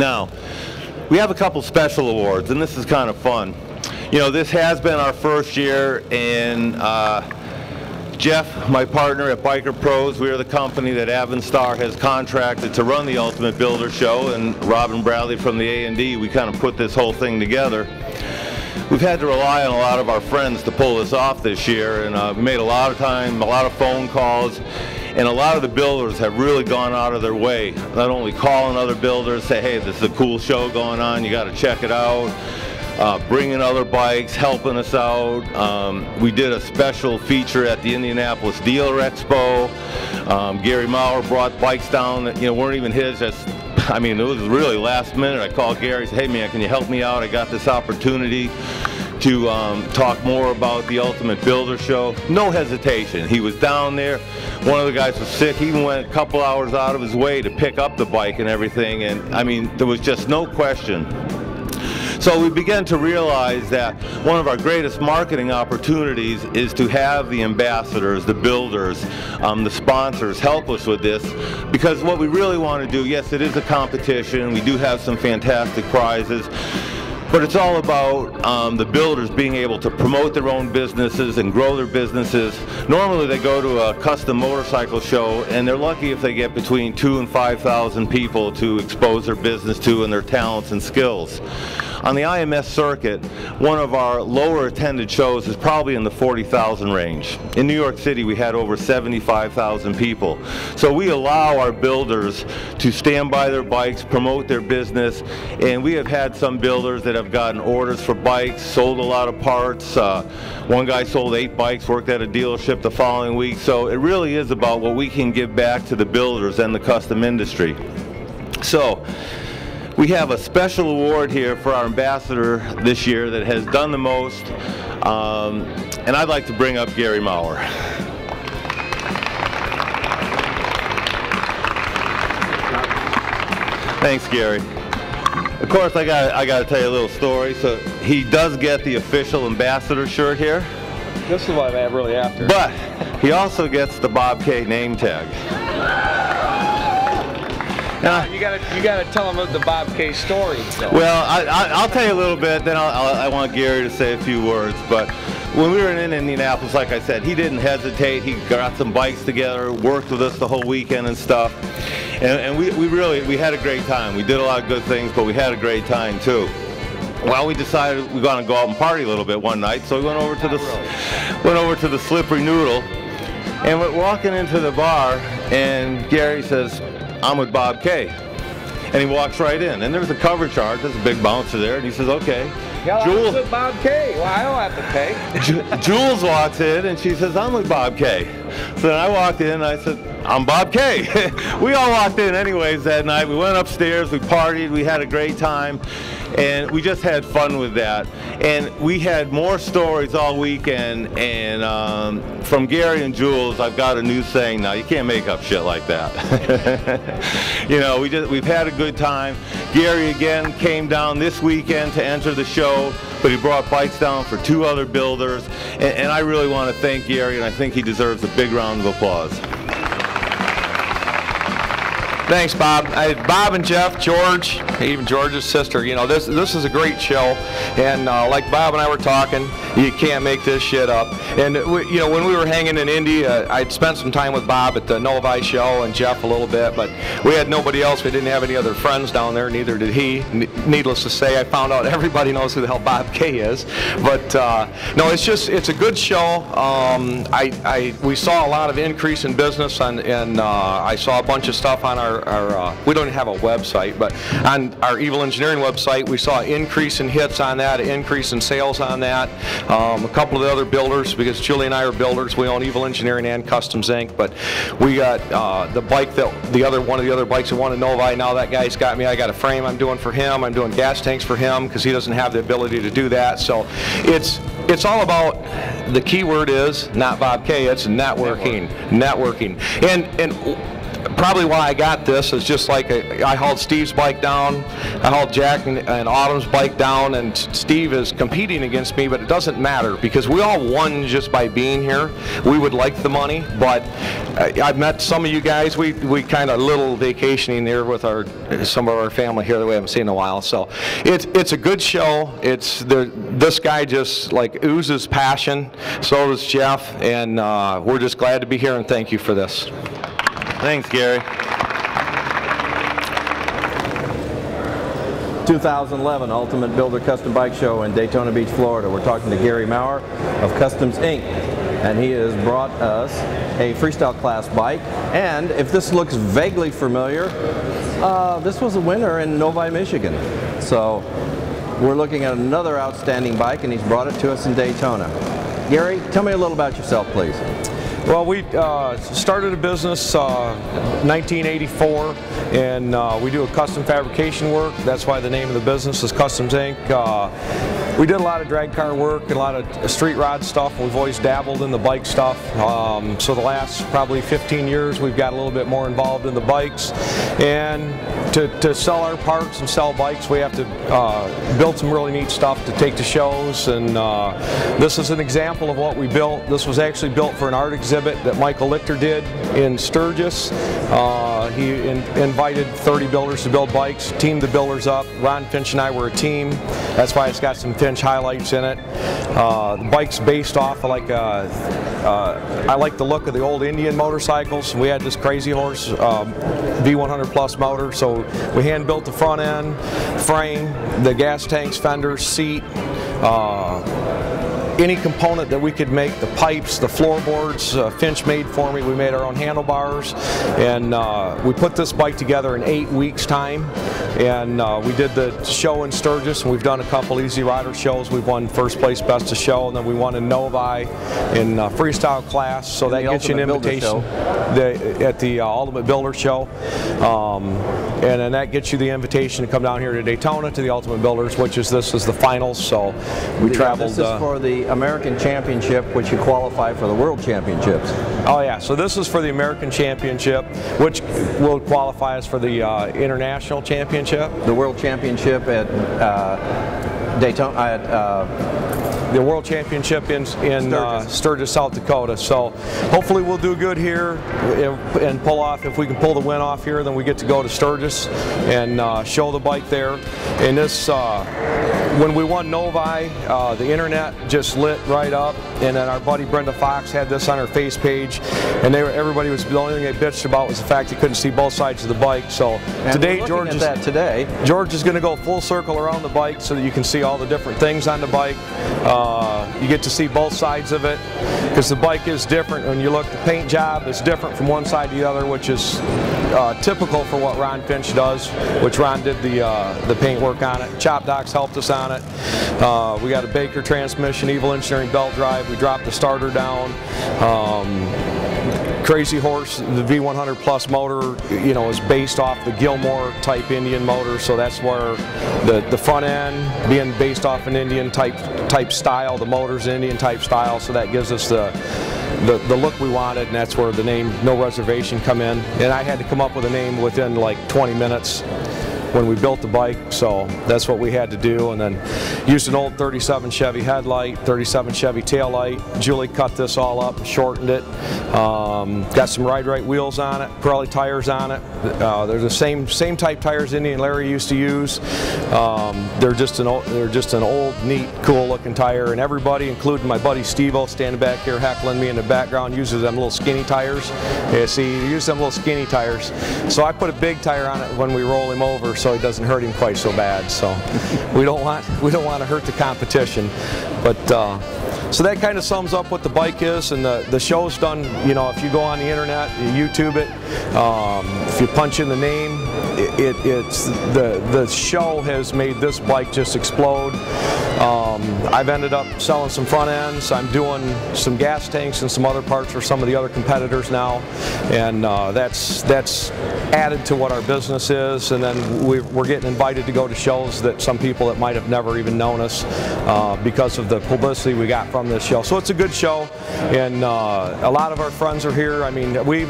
Now, we have a couple special awards, and this is kind of fun. You know, this has been our first year, and Jeff, my partner at Biker Pros, we are the company that Avenstar has contracted to run the Ultimate Builder Show, and Rob and Bradley from the A&D, we kind of put this whole thing together. We've had to rely on a lot of our friends to pull this off this year, and we made a lot of time, a lot of phone calls, and a lot of the builders have really gone out of their way, not only calling other builders, say, hey, this is a cool show going on, you got to check it out. Bringing other bikes, helping us out. We did a special feature at the Indianapolis Dealer Expo. Gary Maurer brought bikes down that, you know, weren't even his. Just, I mean, it was really last minute. I called Gary, said, hey man, can you help me out? I got this opportunity to talk more about the Ultimate Builder Show. No hesitation. He was down there. One of the guys was sick. He even went a couple hours out of his way to pick up the bike and everything. And I mean, there was just no question. So we began to realize that one of our greatest marketing opportunities is to have the ambassadors, the builders, the sponsors help us with this, because what we really want to do, yes, it is a competition, we do have some fantastic prizes, but it's all about the builders being able to promote their own businesses and grow their businesses. Normally they go to a custom motorcycle show and they're lucky if they get between 2,000 and 5,000 people to expose their business to and their talents and skills. On the IMS circuit, one of our lower attended shows is probably in the 40,000 range. In New York City, we had over 75,000 people. So we allow our builders to stand by their bikes, promote their business, and we have had some builders that have gotten orders for bikes, sold a lot of parts. One guy sold 8 bikes, worked at a dealership the following week. So it really is about what we can give back to the builders and the custom industry. So we have a special award here for our ambassador this year that has done the most, and I'd like to bring up Gary Maurer. Thanks, Gary. Of course, I got to tell you a little story. So he does get the official ambassador shirt here. This is what I'm really after. But he also gets the Bob K name tag. You gotta tell them the Bob K story. So. Well, I'll tell you a little bit. Then I want Gary to say a few words. But when we were in Indianapolis, like I said, he didn't hesitate. He got some bikes together, worked with us the whole weekend and stuff. And we had a great time. We did a lot of good things, but we had a great time too. Well, we decided we were going to go out and party a little bit one night, so we went over to the Slippery Noodle, and we're walking into the bar, and Gary says, I'm with Bob K. And he walks right in. And there's a cover chart. There's a big bouncer there. And he says, okay. Jules, with Bob K. Well, I don't have to pay. Jules walks in and she says, I'm with Bob K. So then I walked in and I said, I'm Bob K. We all walked in anyways that night. We went upstairs. We partied. We had a great time. And we just had fun with that. And we had more stories all weekend. And from Gary and Jules, I've got a new saying now. You can't make up shit like that. You know, we've had a good time. Gary again came down this weekend to enter the show, but he brought bikes down for 2 other builders. And I really want to thank Gary, and I think he deserves a big round of applause. Thanks, Bob. Bob and Jeff, George, even George's sister, you know, this is a great show. And like Bob and I were talking, you can't make this shit up. And, you know, when we were hanging in Indy, I'd spent some time with Bob at the Novi show and Jeff a little bit, but we had nobody else. We didn't have any other friends down there, neither did he. Needless to say, I found out everybody knows who the hell Bob K is. But, no, it's a good show. We saw a lot of increase in business, and I saw a bunch of stuff on our we don't have a website, but on our Evil Engineering website, we saw an increase in hits on that, an increase in sales on that. A couple of the other builders, because Julie and I are builders, we own Evil Engineering and Customs Inc., but we got the bike that one of the other bikes that won a Novi. Now that guy's got me. I got a frame I'm doing for him. I'm doing gas tanks for him because he doesn't have the ability to do that. So it's all about, the key word is not Bob K, it's networking. And probably why I got this is just like I hauled Steve's bike down, I hauled Jack and Autumn's bike down, and Steve is competing against me, but it doesn't matter because we all won just by being here. We would like the money, but I've met some of you guys. We kind of little vacationing there with some of our family here that we haven't seen in a while. So it's a good show. This guy just like oozes passion. So does Jeff, and we're just glad to be here, and thank you for this. Thanks, Gary. 2011 Ultimate Builder Custom Bike Show in Daytona Beach, Florida. We're talking to Gary Maurer of Customs Inc. And he has brought us a freestyle class bike. And if this looks vaguely familiar, this was a winner in Novi, Michigan. So we're looking at another outstanding bike, and he's brought it to us in Daytona. Gary, tell me a little about yourself, please. Well, we started a business 1984, and we do a custom fabrication work. That's why the name of the business is Customs Inc. We did a lot of drag car work and a lot of street rod stuff. We've always dabbled in the bike stuff. So the last probably 15 years we've got a little bit more involved in the bikes. And to sell our parts and sell bikes, we have to build some really neat stuff to take to shows. And this is an example of what we built. This was actually built for an art exhibit that Michael Lichter did in Sturgis. He invited 30 builders to build bikes, teamed the builders up. Ron Finch and I were a team. That's why it's got some Finch highlights in it. The bike's based off of like I like the look of the old Indian motorcycles. We had this Crazy Horse V100 Plus motor, so we hand built the front end, frame, the gas tanks, fenders, seat, any component that we could make, the pipes, the floorboards, Finch made for me. We made our own handlebars, and we put this bike together in 8 weeks' time. And we did the show in Sturgis, and we've done a couple Easy Rider shows. We've won first place best of show, and then we won in Novi in freestyle class. So that gets you an invitation at the Ultimate Builder Show. And then that gets you the invitation to come down here to Daytona to the Ultimate Builders, which is this is the finals. So we traveled. This is for the American Championship, which you qualify for the World Championships. Oh yeah, so this is for the American Championship, which will qualify us for the International Championship. The World Championship at Daytona, the World Championship in Sturgis, South Dakota. So hopefully we'll do good here and pull off. If we can pull the win off here, then we get to go to Sturgis and show the bike there. And this, when we won Novi, the internet just lit right up. And then our buddy Brenda Fox had this on her face page, and everybody was, the only thing they bitched about was the fact they couldn't see both sides of the bike. So today, George is going to go full circle around the bike so that you can see all the different things on the bike. You get to see both sides of it because the bike is different. When you look, the paint job is different from one side to the other, which is typical for what Ron Finch does, which Ron did the paint work on it. Chop Docs helped us on it. We got a Baker transmission, Evil Engineering belt drive. We dropped the starter down. Crazy Horse, the V100 Plus motor, you know, is based off the Gilmore type Indian motor, so that's where the front end being based off an Indian type style, the motor's Indian type style, so that gives us the look we wanted, and that's where the name No Reservation come in. And I had to come up with a name within like 20 minutes when we built the bike, so that's what we had to do. And then used an old 37 Chevy headlight, 37 Chevy taillight. Julie cut this all up and shortened it. Got some Ride Right wheels on it, Pirelli tires on it. They're the same type tires Indy and Larry used to use. They're just an old, neat, cool looking tire, and everybody, including my buddy Steve-O standing back here heckling me in the background, uses them little skinny tires. Yeah, see, he used them little skinny tires. So I put a big tire on it when we roll him over, so it doesn't hurt him quite so bad. So we don't want to hurt the competition. But so that kind of sums up what the bike is, and the show's done. You know, if you go on the internet, you YouTube it, if you punch in the name, the show has made this bike just explode. I've ended up selling some front ends. I'm doing some gas tanks and some other parts for some of the other competitors now, and that's added to what our business is. And then we're getting invited to go to shows that some people that might have never even known us because of the publicity we got from from this show. So it's a good show, and a lot of our friends are here. I mean, we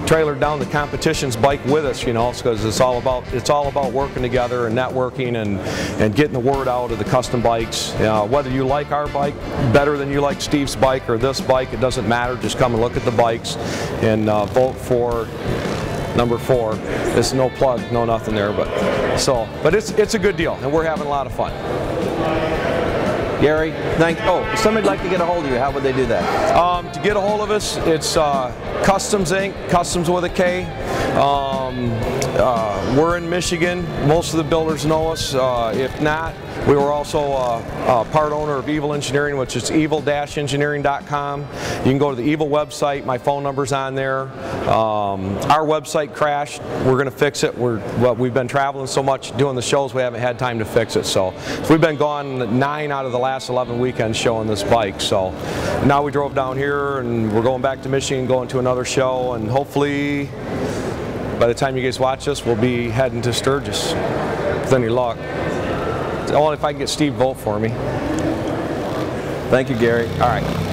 trailered down the competition's bike with us, you know, because it's all about working together and networking and getting the word out of the custom bikes. Whether you like our bike better than you like Steve's bike or this bike, it doesn't matter. Just come and look at the bikes and vote for number 4. It's no plug, no nothing there, but it's a good deal, and we're having a lot of fun. Gary, if somebody'd like to get a hold of you, how would they do that? To get a hold of us, it's Customs Inc., Customs with a K. We're in Michigan. Most of the builders know us. If not, we were also a part owner of Evil Engineering, which is evil-engineering.com. You can go to the Evil website. My phone number's on there. Our website crashed. We're going to fix it. We've been traveling so much doing the shows, we haven't had time to fix it. So we've been gone 9 out of the last 11 weekends showing this bike. So now we drove down here, and we're going back to Michigan, going to another show, and hopefully by the time you guys watch this, we'll be heading to Sturgis with any luck. Only if I can get Steve vote for me. Thank you, Gary. All right.